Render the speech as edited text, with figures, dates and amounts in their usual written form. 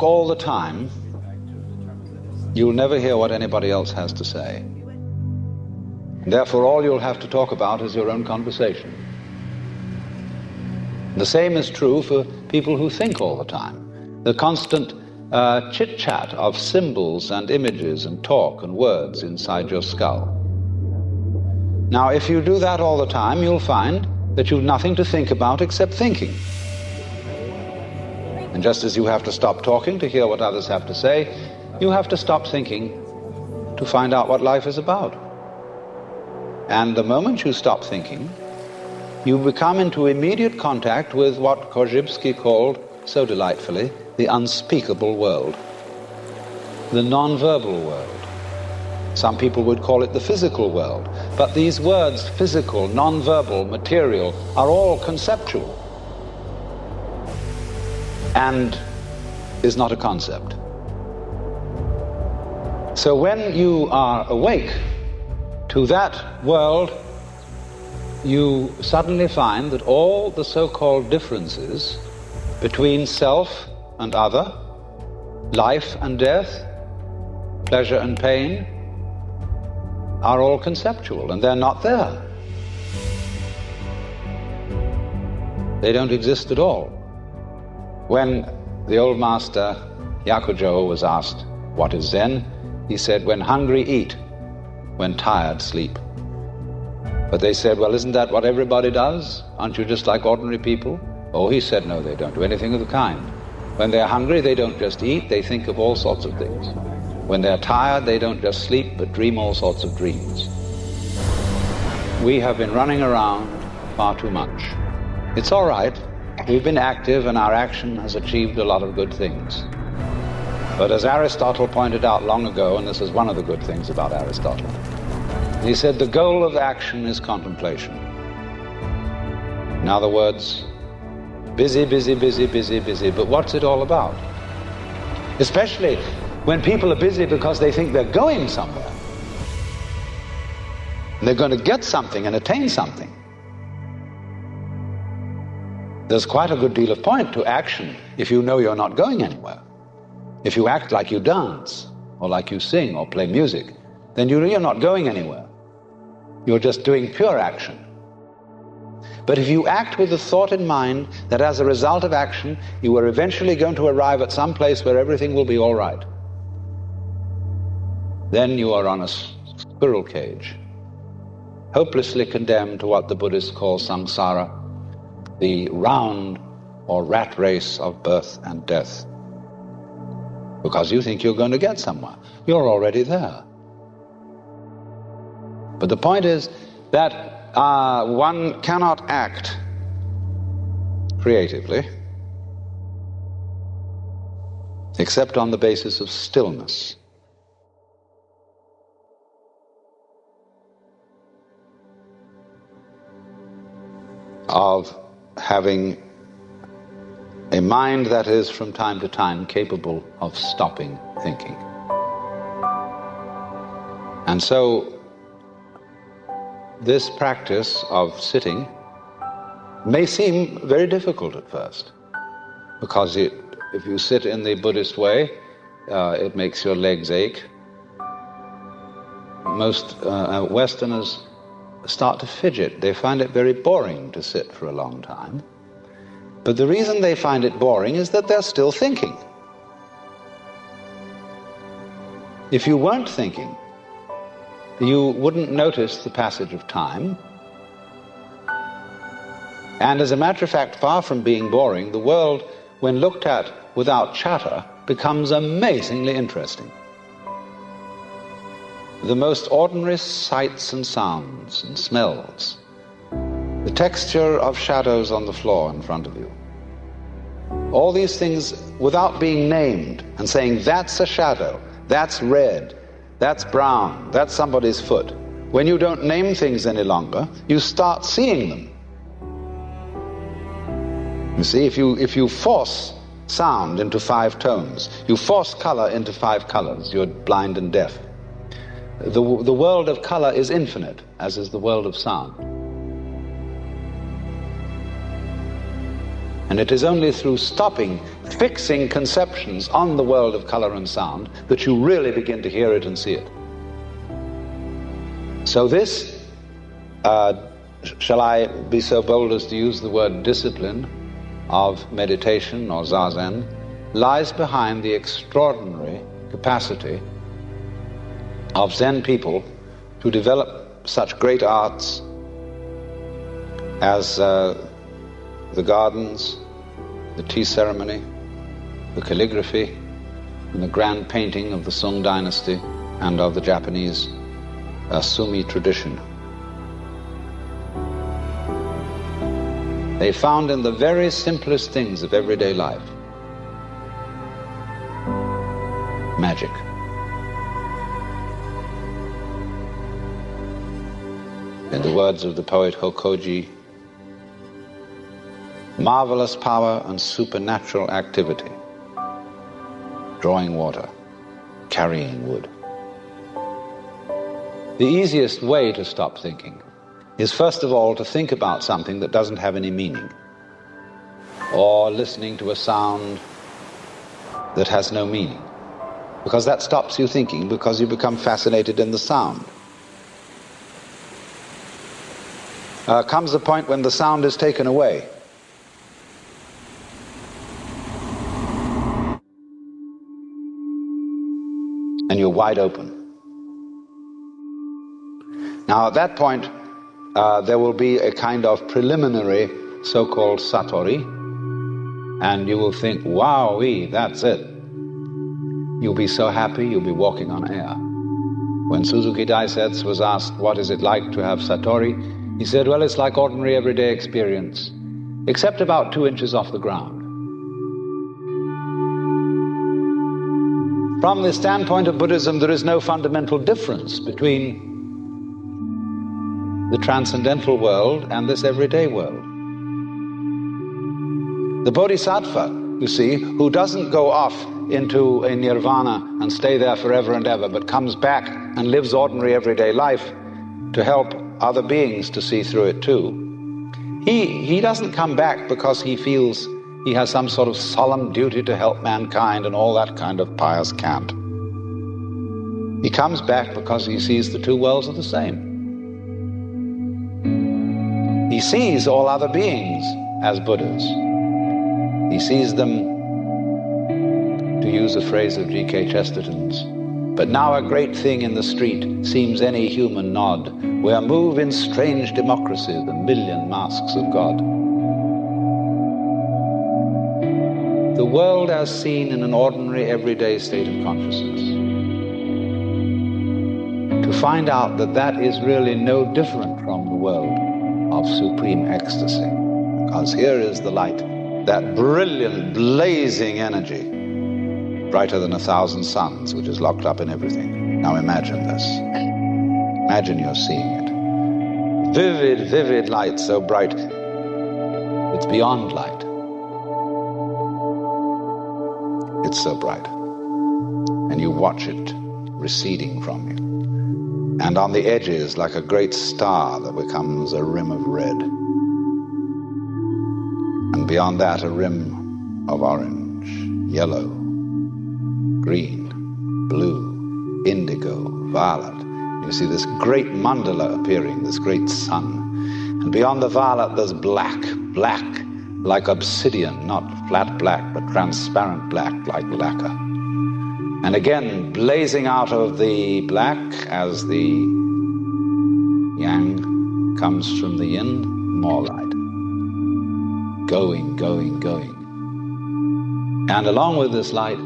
all the time, you'll never hear what anybody else has to say. Therefore, all you'll have to talk about is your own conversation. The same is true for people who think all the time. The constant chit-chat of symbols and images and talk and words inside your skull. Now, if you do that all the time, you'll find that you've nothing to think about except thinking. And just as you have to stop talking to hear what others have to say, you have to stop thinking to find out what life is about. And the moment you stop thinking, you become into immediate contact with what Korzybski called, so delightfully, the unspeakable world, the non-verbal world. Some people would call it the physical world. But these words, physical, non-verbal, material, are all conceptual and is not a concept. So when you are awake to that world, you suddenly find that all the so-called differences between self and other, life and death, pleasure and pain, are all conceptual, and they're not there. They don't exist at all. When the old master Yakujo was asked, "What is Zen?" he said, "When hungry, eat. When tired, sleep." But they said, "Well, isn't that what everybody does? Aren't you just like ordinary people?" Oh, he said, no, they don't do anything of the kind. When they're hungry, they don't just eat, they think of all sorts of things. When they're tired, they don't just sleep, but dream all sorts of dreams. We have been running around far too much. It's all right. We've been active, and our action has achieved a lot of good things. But as Aristotle pointed out long ago, and this is one of the good things about Aristotle, he said the goal of action is contemplation. In other words, busy, busy, busy, busy, busy, but what's it all about? Especially when people are busy because they think they're going somewhere. And they're going to get something and attain something. There's quite a good deal of point to action if you know you're not going anywhere. If you act like you dance, or like you sing, or play music, then you know you're not going anywhere. You're just doing pure action. But if you act with the thought in mind that as a result of action, you are eventually going to arrive at some place where everything will be all right, then you are on a squirrel cage, hopelessly condemned to what the Buddhists call samsara, the round or rat race of birth and death. Because you think you're going to get somewhere. You're already there. But the point is that one cannot act creatively except on the basis of stillness. Of having a mind that is from time to time capable of stopping thinking. And so this practice of sitting may seem very difficult at first, because if you sit in the Buddhist way, it makes your legs ache. Most Westerners start to fidget. They find it very boring to sit for a long time. But the reason they find it boring is that they're still thinking. If you weren't thinking, you wouldn't notice the passage of time. And as a matter of fact, far from being boring, the world, when looked at without chatter, becomes amazingly interesting. The most ordinary sights and sounds and smells, the texture of shadows on the floor in front of you, all these things without being named and saying, that's a shadow, that's red, that's brown, that's somebody's foot. When you don't name things any longer, you start seeing them. You see, if you force sound into 5 tones, you force color into 5 colors, you're blind and deaf. The world of color is infinite, as is the world of sound. And it is only through stopping fixing conceptions on the world of color and sound that you really begin to hear it and see it. So this, shall I be so bold as to use the word discipline of meditation or zazen, lies behind the extraordinary capacity of Zen people to develop such great arts as the gardens, the tea ceremony, the calligraphy, and the grand painting of the Sung dynasty and of the Japanese Sumi tradition. They found in the very simplest things of everyday life magic. In the words of the poet Hokoji, marvelous power and supernatural activity, drawing water, carrying wood. The easiest way to stop thinking is first of all to think about something that doesn't have any meaning, or listening to a sound that has no meaning, because that stops you thinking, because you become fascinated in the sound. Comes a point when the sound is taken away. And you're wide open. Now at that point, there will be a kind of preliminary so-called satori, and you will think, wowee, that's it. You'll be so happy, you'll be walking on air. When Suzuki Daisetsu was asked, what is it like to have satori? He said, well, it's like ordinary everyday experience, except about 2 inches off the ground. From the standpoint of Buddhism, there is no fundamental difference between the transcendental world and this everyday world. The Bodhisattva, you see, who doesn't go off into a nirvana and stay there forever and ever, but comes back and lives ordinary everyday life to help other beings to see through it too. He doesn't come back because he feels he has some sort of solemn duty to help mankind and all that kind of pious cant. He comes back because he sees the two worlds are the same. He sees all other beings as Buddhas. He sees them, to use a phrase of G.K. Chesterton's, but now a great thing in the street seems any human nod, where move in strange democracy the million masks of God. The world as seen in an ordinary everyday state of consciousness. To find out that that is really no different from the world of supreme ecstasy. Because here is the light, that brilliant, blazing energy, brighter than 1,000 suns, which is locked up in everything. Now imagine this. Imagine you're seeing it. Vivid, vivid light, so bright, it's beyond light. It's so bright. And you watch it receding from you. And on the edges, like a great star that becomes a rim of red. And beyond that, a rim of orange, yellow, green, blue, indigo, violet. You see this great mandala appearing, this great sun. And beyond the violet, there's black, black, like obsidian, not flat black, but transparent black, like lacquer. And again, blazing out of the black as the yang comes from the yin, more light. Going, going, going. And along with this light,